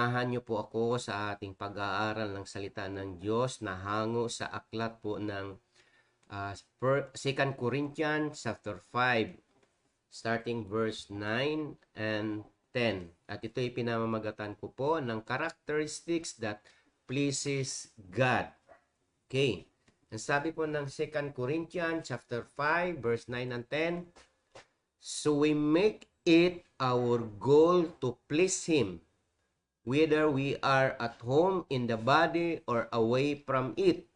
Samahan niyo po ako sa ating pag-aaral ng salita ng Diyos na hango sa aklat po ng 2 Corinthians chapter 5, starting verse 9 and 10. At ito'y pinamamagatan ko po ng characteristics that pleases God. Okay. Ang sabi po ng 2 Corinthians chapter 5, verse 9 and 10, so we make it our goal to please Him, whether we are at home in the body or away from it.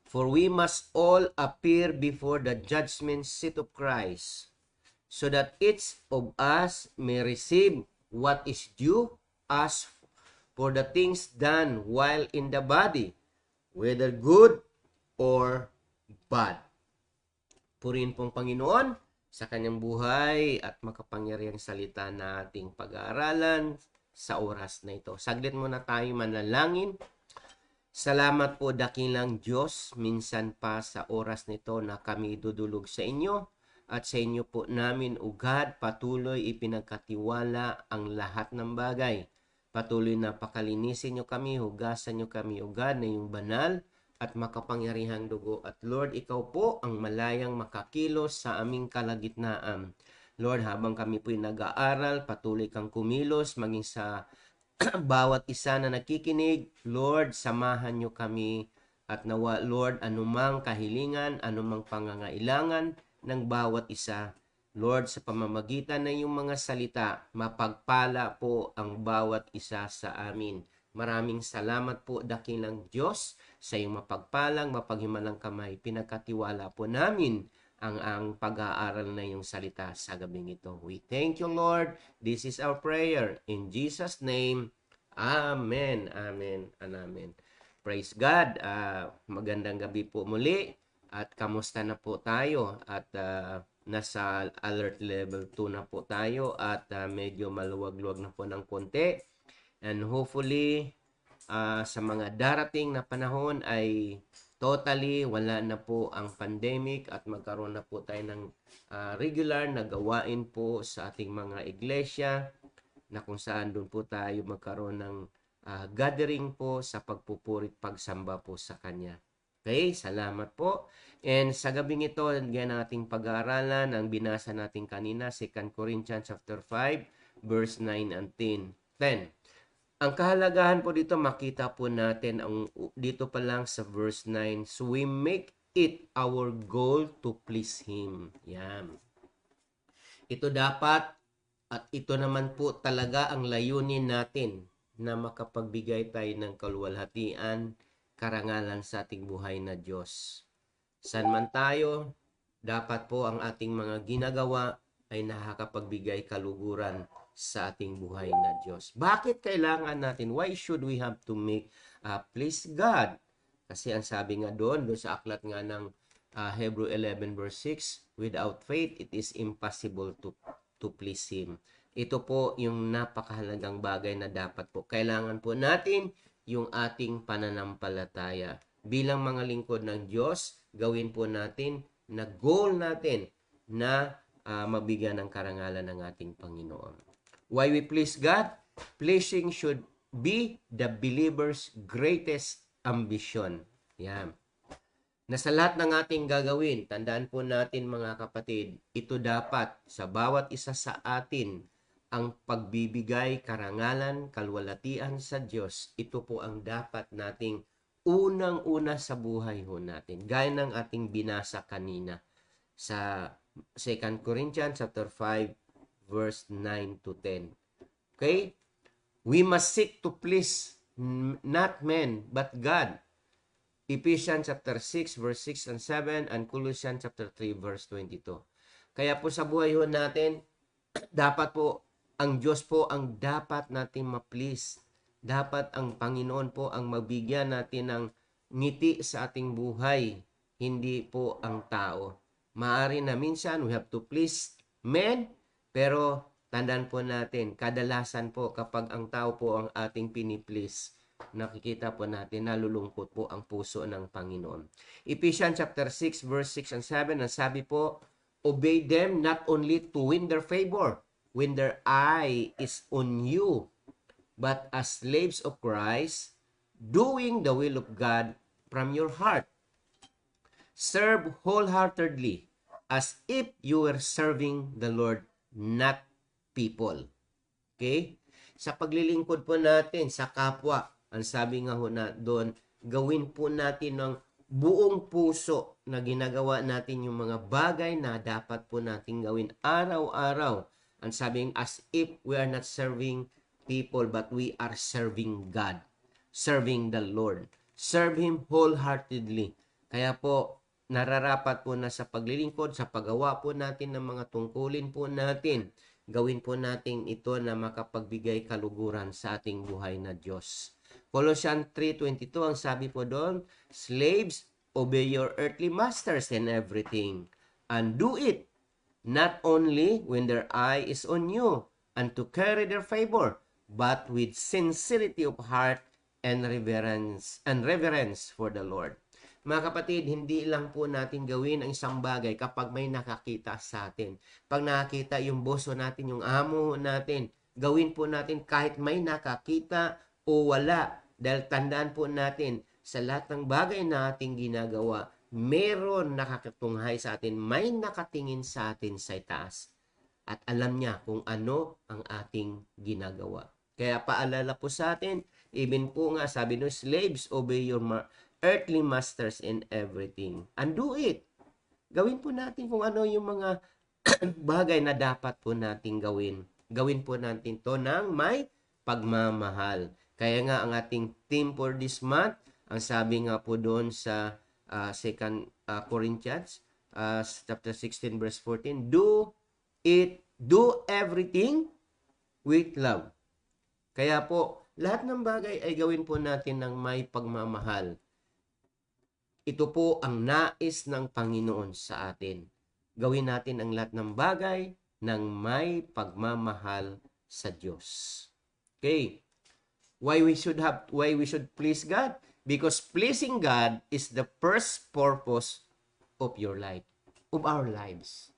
For we must all appear before the judgment seat of Christ, so that each of us may receive what is due us for the things done while in the body, whether good or bad. Purihin pong Panginoon sa kanyang buhay at makapangyarihang salita na ating pag-aaralan sa oras na ito. Saglit muna tayo manalangin. Salamat po dakilang Diyos, minsan pa sa oras nito na kami dudulog sa inyo at sa inyo po namin ugad patuloy ipinagkatiwala ang lahat ng bagay. Patuloy na pakalinisin nyo kami, hugasan nyo kami ugad na yung banal at makapangyarihang dugo. At Lord, ikaw po ang malayang makakilos sa aming kalagitnaan. Lord, habang kami po'y nag-aaral, patuloy kang kumilos, maging sa bawat isa na nakikinig. Lord, samahan nyo kami at nawa, Lord, anumang kahilingan, anumang pangangailangan ng bawat isa, Lord, sa pamamagitan ng iyong mga salita, mapagpala po ang bawat isa sa amin. Maraming salamat po, dakilang Diyos, sa iyong mapagpalang, mapaghimalang kamay. Pinagkatiwala po namin ang pag-aaral na iyong salita sa gabing ito. We thank you, Lord. This is our prayer. In Jesus' name, Amen. Amen. And Amen. Praise God. Magandang gabi po muli. At kamusta na po tayo? At nasa alert level 2 na po tayo. At medyo maluwag-luwag na po ng konti. And hopefully, sa mga darating na panahon ay totally wala na po ang pandemic at magkaroon na po tayo ng regular na gawain po sa ating mga iglesia na kung saan doon po tayo magkaroon ng gathering po sa pagpupurit pagsamba po sa Kanya. Okay, salamat po. And sa gabing ito, yan nating pag-aaralan ang binasa natin kanina, 2 Corinthians chapter 5, verse 9 and 10. Ang kahalagahan po dito, makita po natin dito pa lang sa verse 9, so we make it our goal to please Him. Yan. Ito dapat at ito naman po talaga ang layunin natin na makapagbigay tayo ng kaluwalhatian, karangalan sa ating buhay na Diyos. San man tayo, dapat po ang ating mga ginagawa ay nakakapagbigay kaluguran sa ating buhay na Diyos. Bakit kailangan natin? Why should we have to make please God? Kasi ang sabi nga doon sa aklat nga ng Hebrew 11 verse 6, without faith, it is impossible to please Him. Ito po yung napakahalagang bagay na dapat po. Kailangan po natin yung ating pananampalataya. Bilang mga lingkod ng Diyos, gawin po natin na goal natin na mabigyan ng karangalan ng ating Panginoon. Why we please God? Pleasing should be the believer's greatest ambition. Yan. Na sa lahat ng ating gagawin, tandaan po natin mga kapatid, ito dapat sa bawat isa sa atin ang pagbibigay karangalan, kalwalatian sa Diyos. Ito po ang dapat nating unang-una sa buhay ho natin. Gaya ng ating binasa kanina sa 2 Corinthians chapter 5 verse 9 to 10. Okay? We must seek to please not men but God. Ephesians chapter 6 verse 6 and 7 and Colossians chapter 3 verse 22. Kaya po sa buhay ho natin, dapat po ang Diyos po ang dapat natin ma-please. Dapat ang Panginoon po ang mabigyan natin ng ngiti sa ating buhay, hindi po ang tao. Maari na minsan we have to please men, pero tandaan po natin, kadalasan po kapag ang tao po ang ating piniplease, nakikita po natin nalulungkot po ang puso ng Panginoon. Ephesians chapter 6 verse 6 and 7, ang sabi po, obey them not only to win their favor, when their eye is on you, but as slaves of Christ, doing the will of God from your heart. Serve wholeheartedly as if you were serving the Lord, not people. Okay? Sa paglilingkod po natin sa kapwa, ang sabi nga ho na doon, gawin po natin ng buong puso na ginagawa natin yung mga bagay na dapat po natin gawin araw-araw. Ang sabing as if we are not serving people but we are serving God, serving the Lord. Serve Him wholeheartedly. Kaya po, nararapat po na sa paglilingkod, sa paggawa po natin ng mga tungkulin po natin, gawin po natin ito na makapagbigay kaluguran sa ating buhay na Diyos. Colossians 3:22, ang sabi po doon, slaves, obey your earthly masters in everything, and do it not only when their eye is on you, and to carry their favor, but with sincerity of heart and reverence for the Lord. Mga kapatid, hindi lang po natin gawin ang isang bagay kapag may nakakita sa atin. Pag nakakita yung boso natin, yung amo natin, gawin po natin kahit may nakakita o wala. Dahil tandaan po natin, sa lahat ng bagay na ating ginagawa, meron nakakatunghay sa atin, may nakatingin sa atin sa itaas. At alam niya kung ano ang ating ginagawa. Kaya paalala po sa atin, even po nga, sabi no, slaves, obey your earthly masters in everything. And do it. Gawin po natin kung ano yung mga bagay na dapat po natin gawin. Gawin po natin to ng may pagmamahal. Kaya nga ang ating theme for this month, ang sabi nga po doon sa 2 Corinthians chapter 16 verse 14, do everything with love. Kaya po, lahat ng bagay ay gawin po natin ng may pagmamahal. Ito po ang nais ng Panginoon sa atin. Gawin natin ang lahat ng bagay ng may pagmamahal sa Diyos. Okay. Why we should please God? Because pleasing God is the first purpose of your life, of our lives.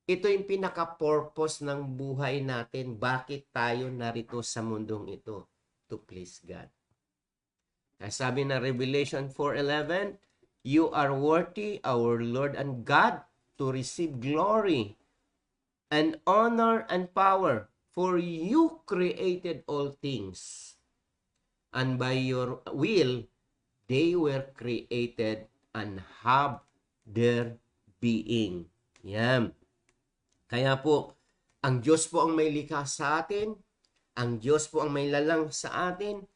Ito yung pinaka-purpose ng buhay natin. Bakit tayo narito sa mundong ito? To please God. Sabi na Revelation 4:11, you are worthy, our Lord and God, to receive glory and honor and power, for you created all things, and by your will they were created and have their being. Yan. Kaya po, ang Diyos po ang may likha sa atin, ang Diyos po ang may lalang sa atin.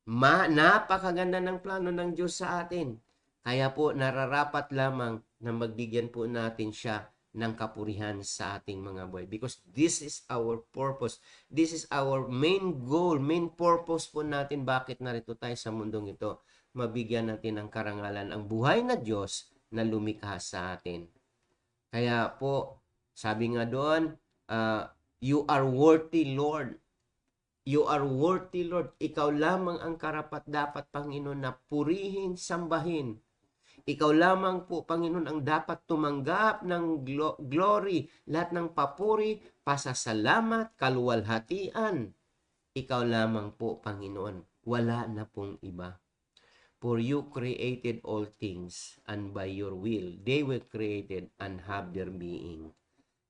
Napakaganda ng plano ng Diyos sa atin. Kaya po, nararapat lamang na magbigyan po natin siya ng kapurihan sa ating mga buhay. Because this is our purpose. This is our main goal, main purpose po natin. Bakit narito tayo sa mundong ito? Mabigyan natin ng karangalan ang buhay na Diyos na lumikha sa atin. Kaya po, sabi nga doon, you are worthy, Lord. You are worthy, Lord. Ikaw lamang ang karapat-dapat, Panginoon, na purihin, sambahin. Ikaw lamang po, Panginoon, ang dapat tumanggap ng glory, lahat ng papuri, pasasalamat, kaluwalhatian. Ikaw lamang po, Panginoon. Wala na pong iba. For you created all things, and by your will, they were created and have their being.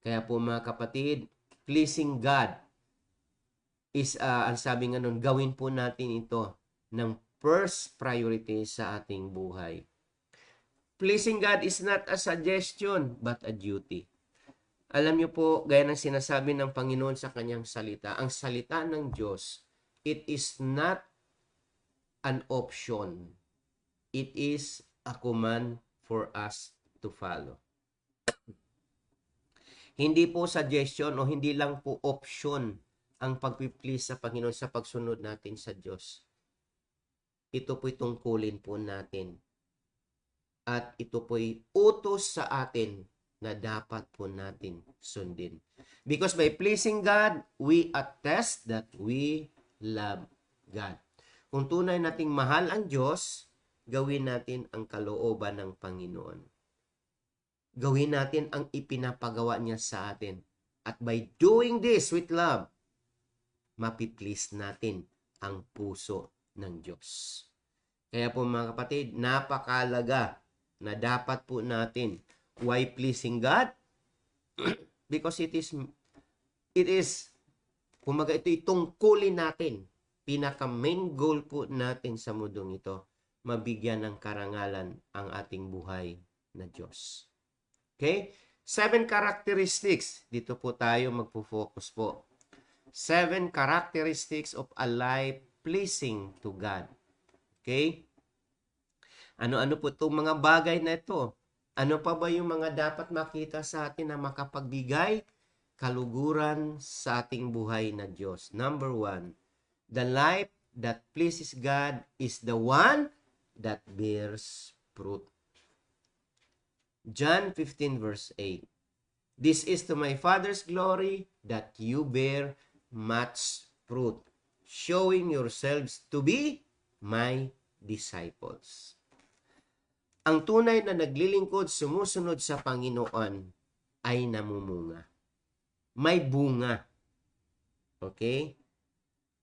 Kaya po mga kapatid, pleasing God is, ang sabi nga nun, gawin po natin ito ng first priority sa ating buhay. Pleasing God is not a suggestion, but a duty. Alam niyo po, gaya ng sinasabi ng Panginoon sa kanyang salita, ang salita ng Diyos, it is not an option. It is a command for us to follow. Hindi po suggestion o hindi lang po option ang pagpiplease sa Panginoon sa pagsunod natin sa Diyos. Ito po'y tungkulin po natin. At ito po'y utos sa atin na dapat po natin sundin. Because by pleasing God, we attest that we love God. Kung tunay nating mahal ang Diyos, gawin natin ang kalooban ng Panginoon. Gawin natin ang ipinapagawa niya sa atin. At by doing this with love, mapiplease natin ang puso ng Diyos. Kaya po mga kapatid, napakalaga na dapat po natin. Why pleasing God? Because it is, kumaga ito itungkulin natin. Pinaka main goal po natin sa mundong ito, mabigyan ng karangalan ang ating buhay na Diyos. Okay? 7 characteristics. Dito po tayo magpo-focus po. 7 characteristics of a life pleasing to God. Okay? Ano-ano po itong mga bagay na ito? Ano pa ba yung mga dapat makita sa atin na makapagbigay kaluguran sa ating buhay na Diyos? Number 1, the life that pleases God is the one that bears fruit. John 15 verse 8. This is to my Father's glory that you bear much fruit, showing yourselves to be my disciples. Ang tunay na naglilingkod, sumusunod sa Panginoon ay namumunga. May bunga. Okay?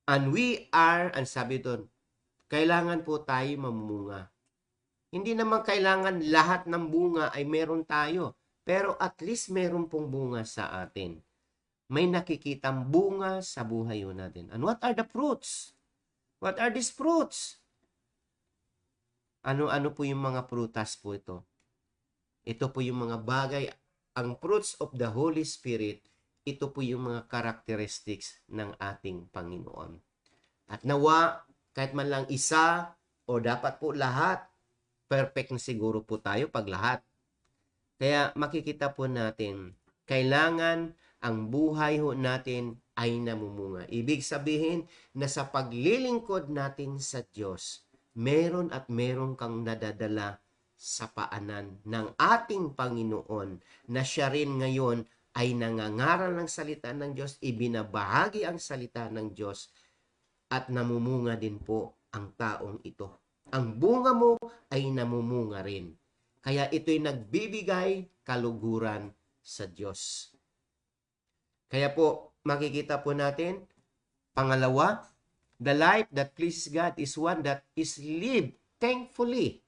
And we are, ang sabi doon, kailangan po tayo mamumunga. Hindi naman kailangan lahat ng bunga ay meron tayo. Pero at least meron pong bunga sa atin. May nakikitang bunga sa buhay natin. And what are the fruits? What are these fruits? Ano-ano po yung mga prutas po ito? Ito po yung mga bagay, ang fruits of the Holy Spirit, ito po yung mga characteristics ng ating Panginoon. At nawa, kahit man lang isa, o dapat po lahat, perfect na siguro po tayo pag lahat. Kaya makikita po natin, kailangan ang buhay ho natin ay namumunga. Ibig sabihin na sa paglilingkod natin sa Diyos, meron at meron kang nadadala sa paanan ng ating Panginoon na siya rin ngayon ay nangangaral ng salita ng Diyos, ibinabahagi ang salita ng Diyos at namumunga din po ang taong ito. Ang bunga mo ay namumunga rin. Kaya ito'y nagbibigay kaluguran sa Diyos. Kaya po, makikita po natin, pangalawa, the life that pleases God is one that is lived thankfully.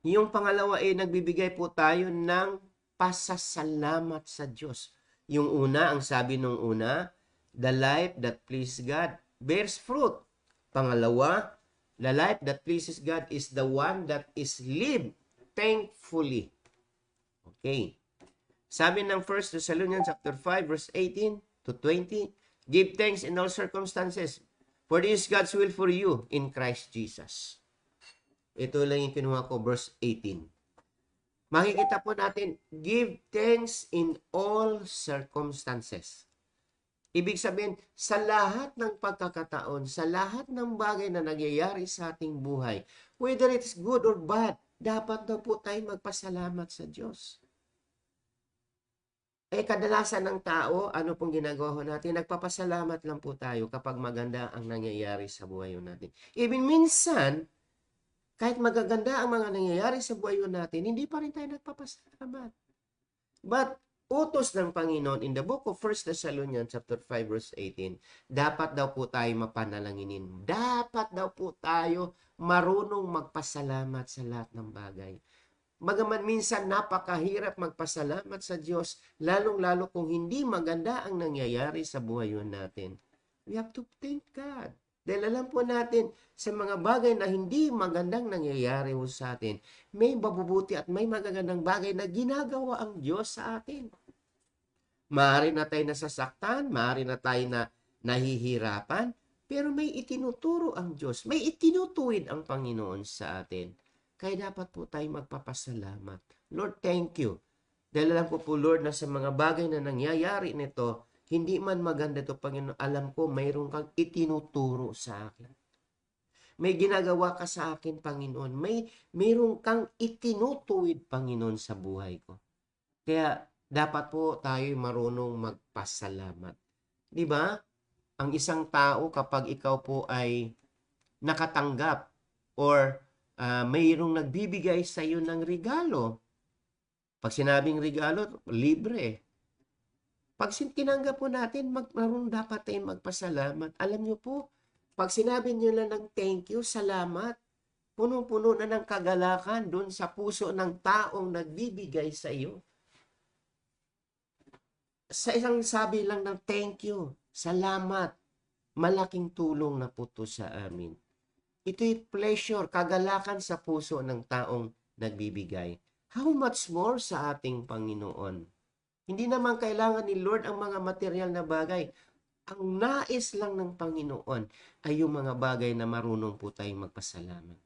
Yung pangalawa ay nagbibigay po tayo ng pasasalamat sa Diyos. Yung una, ang sabi nung una, the life that pleases God bears fruit. Pangalawa, the life that pleases God is the one that is lived thankfully. Okay. Sabi ng 1 Thessalonians chapter 5 verse 18 to 20, give thanks in all circumstances, for this is God's will for you in Christ Jesus. Ito lang yung kinuha ko, verse 18. Makikita po natin, give thanks in all circumstances. Ibig sabihin, sa lahat ng pagkakataon, sa lahat ng bagay na nangyayari sa ating buhay, whether it's good or bad, dapat daw po tayo magpasalamat sa Diyos. Kadalasan ng tao, ano pong ginagawa natin? Nagpapasalamat lang po tayo kapag maganda ang nangyayari sa buhay natin. Even minsan, kahit magaganda ang mga nangyayari sa buhay natin, hindi pa rin tayo nagpapasalamat. But, utos ng Panginoon in the book of 1 Thessalonians chapter 5 verse 18, dapat daw po tayo mapanalanginin. Dapat daw po tayo marunong magpasalamat sa lahat ng bagay. Bagaman minsan napakahirap magpasalamat sa Diyos, lalong-lalo kung hindi maganda ang nangyayari sa buhay natin. We have to thank God. Dahil alam po natin, sa mga bagay na hindi magandang nangyayari sa atin, may mabubuti at may magagandang bagay na ginagawa ang Diyos sa atin. Maaari na tayo nasasaktan, maaari na tayo na nahihirapan, pero may itinuturo ang Diyos, may itinutuwid ang Panginoon sa atin. Kaya dapat po tayo magpapasalamat. Lord, thank you. Dahil alam ko po, Lord, na sa mga bagay na nangyayari nito, hindi man maganda ito, Panginoon, alam ko mayroon kang itinuturo sa akin. May ginagawa ka sa akin, Panginoon. Mayroon kang itinutuwid, Panginoon, sa buhay ko. Kaya dapat po tayo marunong magpasalamat. Di ba? Ang isang tao, kapag ikaw po ay nakatanggap or mayroong nagbibigay sa iyo ng regalo. Pag sinabing regalo, libre. Pag tinanggap po natin, marunong dapat tayong magpasalamat. Alam niyo po, pag sinabi niyo lang ng thank you, salamat, punong-puno na ng kagalakan doon sa puso ng taong nagbibigay sa iyo. Sa isang sabi lang ng thank you, salamat, malaking tulong na po to sa amin. Ito'y pleasure, kagalakan sa puso ng taong nagbibigay. How much more sa ating Panginoon? Hindi naman kailangan ni Lord ang mga material na bagay. Ang nais lang ng Panginoon ay yung mga bagay na marunong po tayong magpasalamat.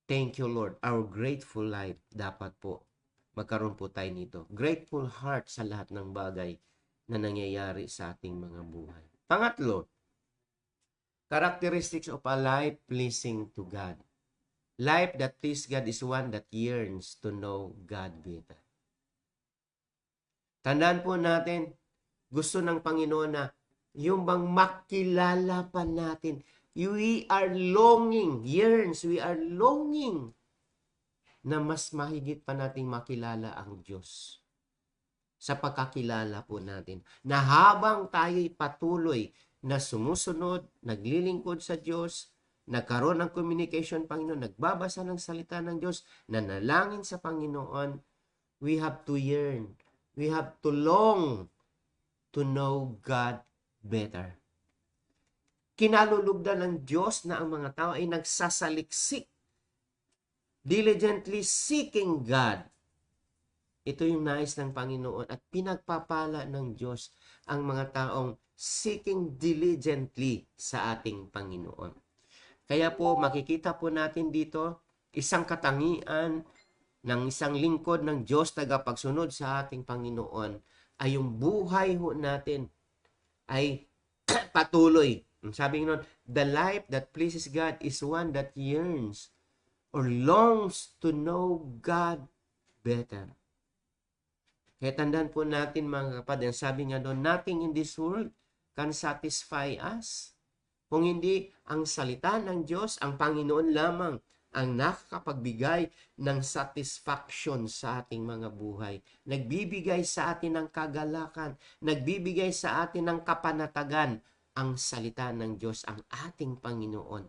Thank you, Lord. Our grateful life, dapat po magkaroon po tayo nito. Grateful heart sa lahat ng bagay na nangyayari sa ating mga buhay. Pangatlo, characteristics of a life pleasing to God. Life that pleases God is one that yearns to know God better. Tandaan po natin, gusto ng Panginoon na yung bang makilala pa natin. We are longing, yearns, we are longing na mas mahigit pa nating makilala ang Diyos. Sa pagkakilala po natin, na habang tayo'y patuloy na sumusunod, naglilingkod sa Diyos, nagkaroon ng communication, Panginoon, nagbabasa ng salita ng Diyos, nanalangin sa Panginoon, we have to yearn, we have to long to know God better. Kinalulugdan ng Diyos na ang mga tao ay nagsasaliksik, diligently seeking God. Ito yung nais ng Panginoon at pinagpapala ng Diyos ang mga taong seeking diligently sa ating Panginoon. Kaya po makikita po natin dito isang katangian ng isang lingkod ng Diyos tagapagsunod sa ating Panginoon ay yung buhay ho natin ay patuloy. Sabi nga, the life that pleases God is one that yearns or longs to know God better. Kaya tandaan po natin mga kapatid, sabi nga doon, nothing in this world can satisfy us. Kung hindi ang salita ng Diyos, ang Panginoon lamang ang nakakapagbigay ng satisfaction sa ating mga buhay. Nagbibigay sa atin ng kagalakan, nagbibigay sa atin ng kapanatagan, ang salita ng Diyos, ang ating Panginoon.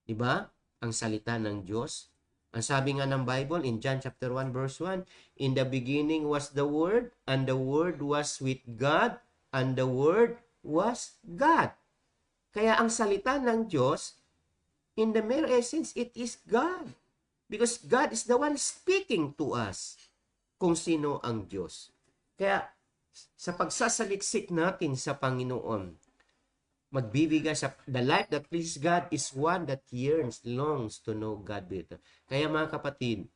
Diba? Ang salita ng Diyos. Ang sabi nga ng Bible in John chapter 1 verse 1, in the beginning was the Word, and the Word was with God, and the Word was God. Kaya ang salita ng Diyos, in the mere essence, it is God. Because God is the one speaking to us kung sino ang Diyos. Kaya sa pagsasaliksik natin sa Panginoon, magbibigay sa the life that pleases God is one that yearns, longs to know God better. Kaya mga kapatid,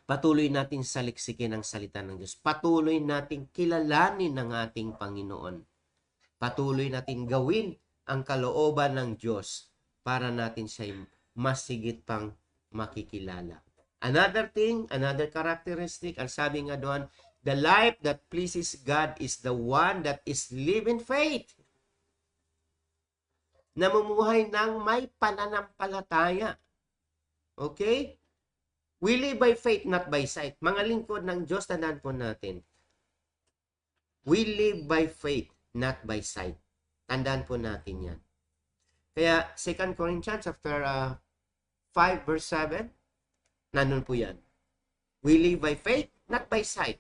patuloy natin saliksikin ang salita ng Diyos. Patuloy natin kilalanin ang ating Panginoon. Patuloy natin gawin ang kalooban ng Diyos para natin siya mas higit pang makikilala. Another thing, another characteristic, ang sabi nga doon, the life that pleases God is the one that is live in faith. Namumuhay ng may pananampalataya. Okay? We live by faith, not by sight. Mga lingkod ng Diyos, tandaan po natin. We live by faith, not by sight. Tandaan po natin yan. Kaya 2 Corinthians chapter 5 verse 7, nandun po yan. We live by faith, not by sight.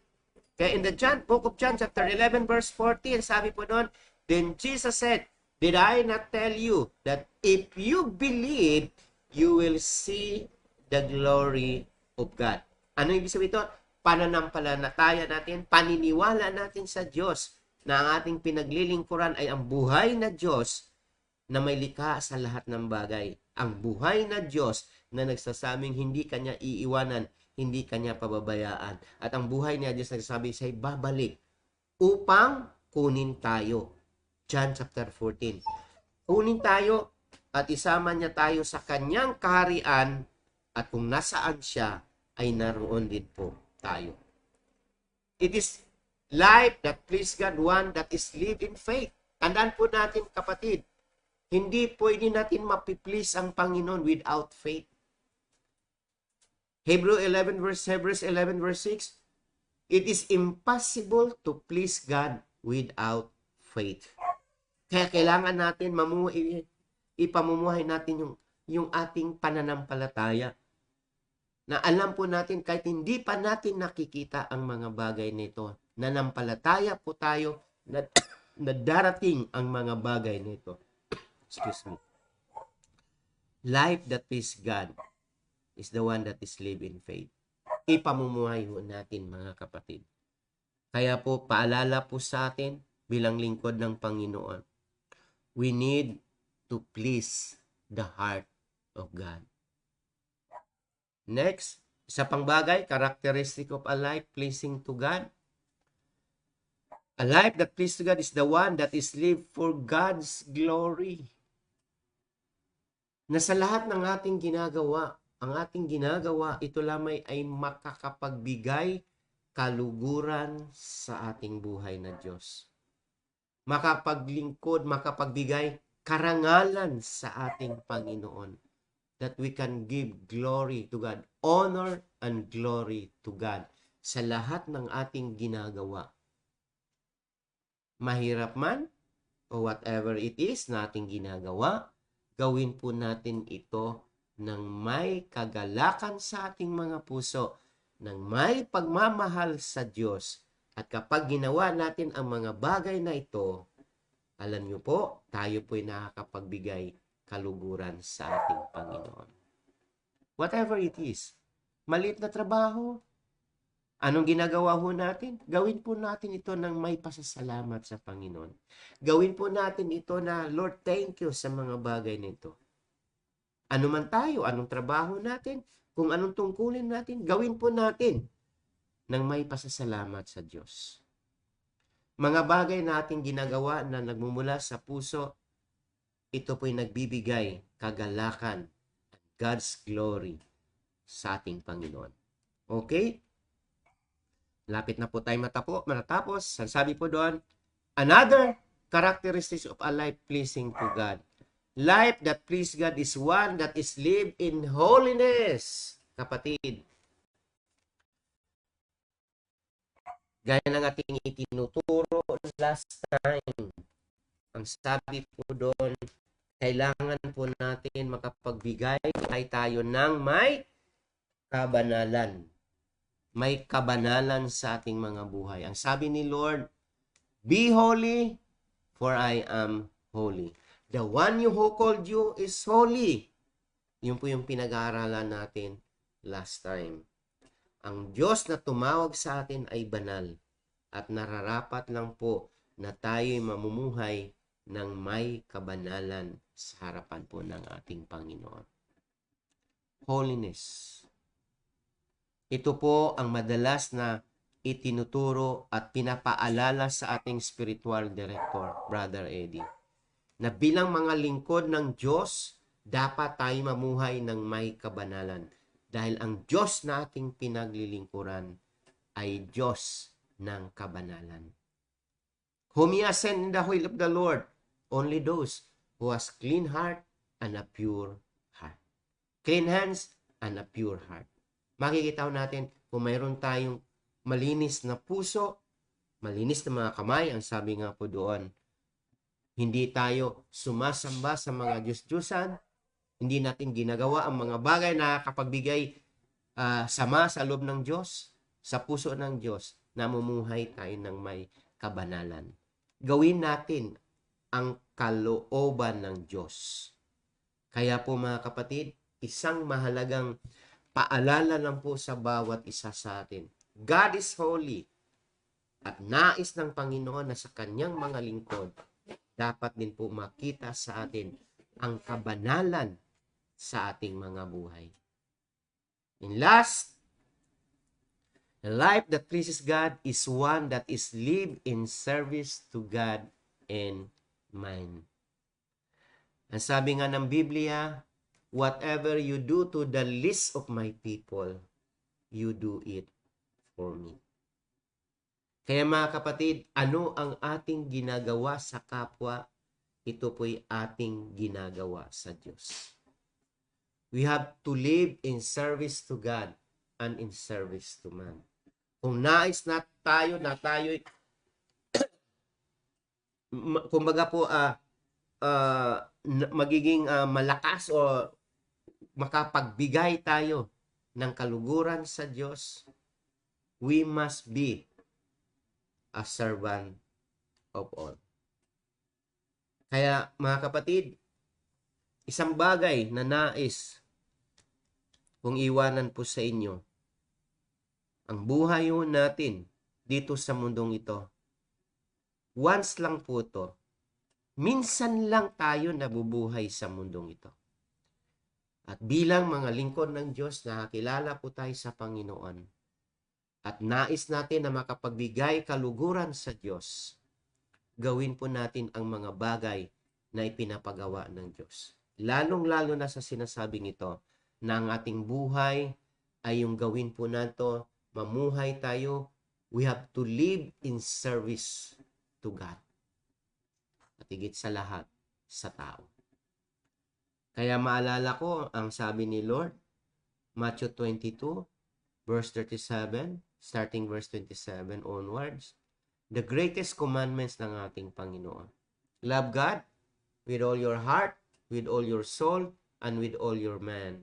Kaya in the book of John chapter 11 verse 14, sabi po doon, then Jesus said, did I not tell you that if you believe, you will see the glory of God? Ano ibig sabihin ito? Pananampalataya natin, paniniwala natin sa Diyos na ang ating pinaglilingkuran ay ang buhay na Diyos na may likha sa lahat ng bagay. Ang buhay na Diyos na nagsasabing hindi Kanya iiwanan, hindi Kanya pababayaan. At ang buhay niya Diyos nagsasabi siya'y babalik upang kunin tayo. John chapter 14. Kunin tayo at isama niya tayo sa Kanyang kaharian at kung nasaan siya ay naroon din po tayo. It is life that please God, one that is lived in faith. Tandaan po natin kapatid, hindi pwede natin mapiplease ang Panginoon without faith. Hebrews 11 verse 6, It is impossible to please God without faith. Kaya kailangan natin ipamumuhay natin yung ating pananampalataya. Na alam po natin kahit hindi pa natin nakikita ang mga bagay nito, nanampalataya po tayo na darating ang mga bagay nito. Excuse me. Life that please God is the one that is live in faith. Ipamumuhay ho natin, mga kapatid. Kaya po, paalala po sa atin bilang lingkod ng Panginoon, we need to please the heart of God. Next, isa pang bagay, characteristic of a life pleasing to God. A life that pleases to God is the one that is lived for God's glory. Na sa lahat ng ating ginagawa, ang ating ginagawa, ito lamay ay makakapagbigay kaluguran sa ating buhay na Diyos. Makapaglingkod, makapagbigay karangalan sa ating Panginoon. That we can give glory to God, honor and glory to God sa lahat ng ating ginagawa. Mahirap man o whatever it is na ating ginagawa, gawin po natin ito ng may kagalakan sa ating mga puso, ng may pagmamahal sa Diyos. At kapag ginawa natin ang mga bagay na ito, alam niyo po, tayo po'y nakakapagbigay kaluguran sa ating Panginoon. Whatever it is, maliit na trabaho, anong ginagawa ho natin? Gawin po natin ito ng may pasasalamat sa Panginoon. Gawin po natin ito na, Lord, thank you sa mga bagay nito. Ano man tayo, anong trabaho natin, kung anong tungkulin natin, gawin po natin ng may pasasalamat sa Diyos. Mga bagay na ating ginagawa na nagmumula sa puso, ito po'y nagbibigay kagalakan at God's glory sa ating Panginoon. Okay? Lapit na po tayo matapos. Sabi po doon, another characteristics of a life pleasing to God. Life that please God is one that is lived in holiness. Kapatid, gaya ng ating itinuturo last time, ang sabi po doon, kailangan po natin makapagbigay ay tayo ng may kabanalan. May kabanalan sa ating mga buhay. Ang sabi ni Lord, be holy, for I am holy. The one who called you is holy. Yun po yung pinag-aaralan natin last time. Ang Diyos na tumawag sa atin ay banal at nararapat lang po na tayo'y mamumuhay ng may kabanalan sa harapan po ng ating Panginoon. Holiness. Ito po ang madalas na itinuturo at pinapaalala sa ating spiritual director, Brother Eddie, na bilang mga lingkod ng Diyos, dapat tayo mamuhay ng may kabanalan. Dahil ang Diyos na ating pinaglilingkuran ay Diyos ng kabanalan. Whom He has sent in the will of the Lord, only those who has clean heart and a pure heart. Clean hands and a pure heart. Makikita natin kung mayroon tayong malinis na puso, malinis na mga kamay, ang sabi nga po doon, hindi tayo sumasamba sa mga Diyos-Diyosan, hindi natin ginagawa ang mga bagay na kapagbigay sama sa loob ng Diyos, sa puso ng Diyos, namumuhay tayo ng may kabanalan. Gawin natin ang kalooban ng Diyos. Kaya po mga kapatid, isang mahalagang paalala lang po sa bawat isa sa atin. God is holy at nais ng Panginoon na sa kanyang mga lingkod, dapat din po makita sa atin ang kabanalan sa ating mga buhay. And last, the life that pleases God is one that is lived in service to God and man. Ang sabi nga ng Biblia, whatever you do to the least of my people, you do it for me. Kaya mga kapatid, ano ang ating ginagawa sa kapwa? Ito po'y ating ginagawa sa Diyos. We have to live in service to God and in service to man. Kung nais na tayo, kumbaga po, magiging malakas o makapagbigay tayo ng kaluguran sa Diyos, we must be a servant of all. Kaya mga kapatid, isang bagay na nais kung iwanan po sa inyo, ang buhay natin dito sa mundong ito, once lang po to. Minsan lang tayo nabubuhay sa mundong ito. At bilang mga lingkod ng Diyos, nakakilala po tayo sa Panginoon. At nais natin na makapagbigay kaluguran sa Diyos. Gawin po natin ang mga bagay na ipinapagawa ng Diyos. Lalong-lalo na sa sinasabing ito, na ang ating buhay ay yung gawin po nato, mamuhay tayo, we have to live in service to God. At higit sa lahat, sa tao. Kaya maalala ko ang sabi ni Lord, Matthew 22, verse 37, starting verse 27 onwards, the greatest commandments ng ating Panginoon. Love God with all your heart, with all your soul, and with all your mind,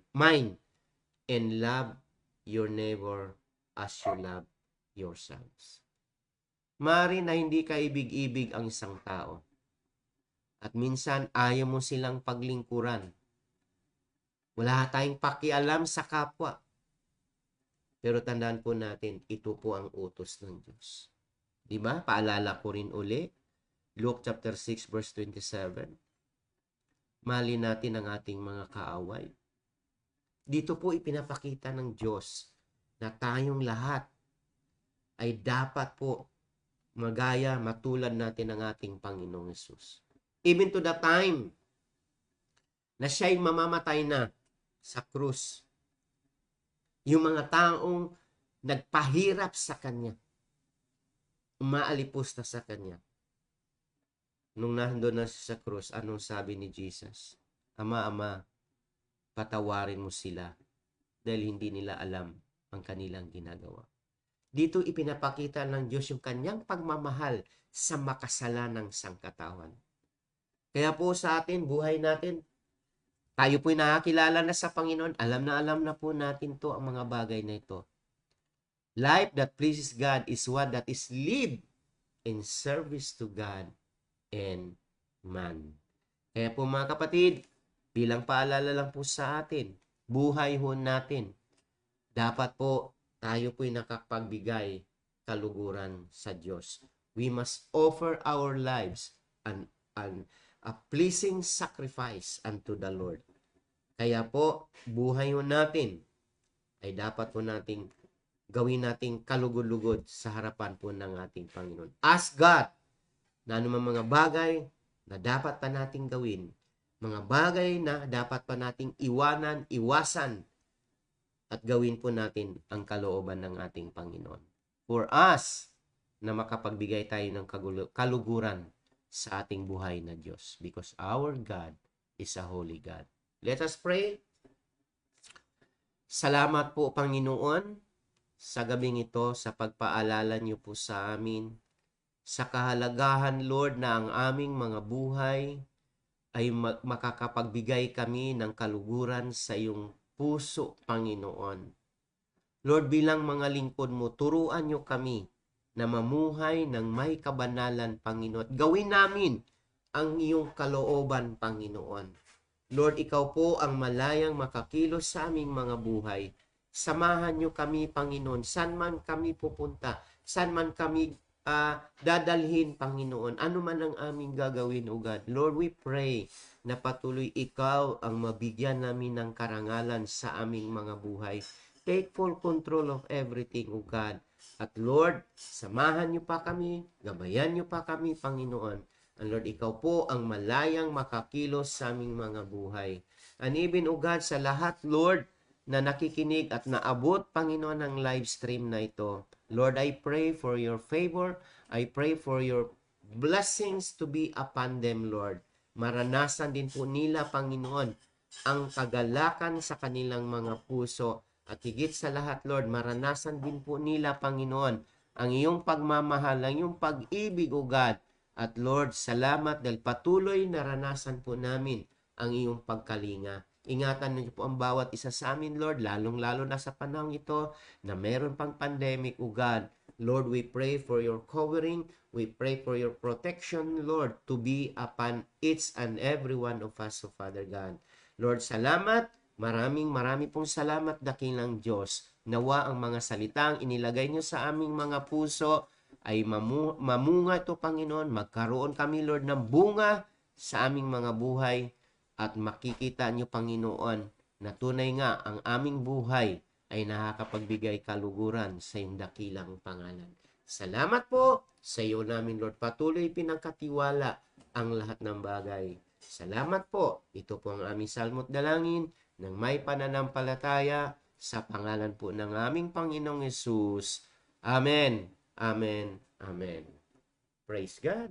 and love your neighbor as you love yourselves. Mari na hindi ka ibig-ibig ang isang tao. At minsan, ayaw mo silang paglingkuran. Wala tayong pakialam sa kapwa. Pero tandaan po natin, ito po ang utos ng Diyos. Diba? Paalala ko rin uli, Luke chapter 6 verse 27. Mahalin natin ang ating mga kaaway. Dito po ipinapakita ng Diyos na tayong lahat ay dapat po magaya, matulad natin ng ating Panginoong Hesus. Even to the time na siya'y mamamatay na sa krus, yung mga taong nagpahirap sa Kanya, umaalipos na sa Kanya. Nung nandun na sa krus, anong sabi ni Jesus? Ama, Ama, patawarin mo sila dahil hindi nila alam ang kanilang ginagawa. Dito ipinapakita ng Diyos yung Kanyang pagmamahal sa makasalanang sangkatawan. Kaya po sa atin, buhay natin, tayo po'y nakakilala na sa Panginoon, alam na po natin to ang mga bagay na ito. Life that pleases God is one that is lived in service to God and man. Kaya po mga kapatid, bilang paalala lang po sa atin, buhay ho natin, dapat po tayo po'y nakapagbigay kaluguran sa Diyos. We must offer our lives a pleasing sacrifice unto the Lord. Kaya po, buhay ho natin ay dapat po nating gawin nating kalugod-lugod sa harapan po ng ating Panginoon. Ask God na anumang mga bagay na dapat pa nating gawin, mga bagay na dapat pa nating iwasan, at gawin po natin ang kalooban ng ating Panginoon. For us, na makapagbigay tayo ng kaluguran sa ating buhay na Diyos. Because our God is a holy God. Let us pray. Salamat po, Panginoon, sa gabing ito, sa pagpaalala niyo po sa amin, sa kahalagahan, Lord, na ang aming mga buhay ay makakapagbigay kami ng kaluguran sa iyong puso, Panginoon. Lord, bilang mga lingkod mo, turuan niyo kami na mamuhay ng may kabanalan, Panginoon. Gawin namin ang iyong kalooban, Panginoon. Lord, ikaw po ang malayang makakilos sa aming mga buhay. Samahan niyo kami, Panginoon, saan man kami pupunta, saan man kami dadalhin, Panginoon, ano man ang aming gagawin, O God. Lord, we pray na patuloy ikaw ang mabigyan namin ng karangalan sa aming mga buhay. Take full control of everything, O God. At Lord, samahan niyo pa kami, gabayan niyo pa kami, Panginoon. And Lord, ikaw po ang malayang makakilos sa aming mga buhay. And even, O God, sa lahat, Lord, na nakikinig at naabot, Panginoon, ang live stream na ito. Lord, I pray for your favor. I pray for your blessings to be upon them, Lord. Maranasan din po nila, Panginoon, ang kagalakan sa kanilang mga puso At higit sa lahat, Lord, maranasan din po nila, Panginoon, ang iyong pagmamahal, ang iyong pag-ibig, O God. At Lord, salamat dahil patuloy naranasan po namin ang iyong pagkalinga. Ingatan niyo po ang bawat isa sa amin, Lord, lalong-lalo na sa panahon ito na meron pang pandemic, O God. Lord, we pray for your covering. We pray for your protection, Lord, to be upon each and every one of us, O Father God. Lord, salamat. Maraming pong salamat, dakilang Diyos. Nawa ang mga salitang inilagay niyo sa aming mga puso ay mamunga ito, Panginoon. Magkaroon kami, Lord, ng bunga sa aming mga buhay at makikita niyo, Panginoon, na tunay nga ang aming buhay ay nakakapagbigay kaluguran sa iyong dakilang pangalan. Salamat po sa iyo namin, Lord. Patuloy pinagkatiwala ang lahat ng bagay. Salamat po. Ito po ang aming salmo't dalangin ng may pananampalataya sa pangalan po ng aming Panginoong Yesus. Amen. Amen. Amen. Praise God.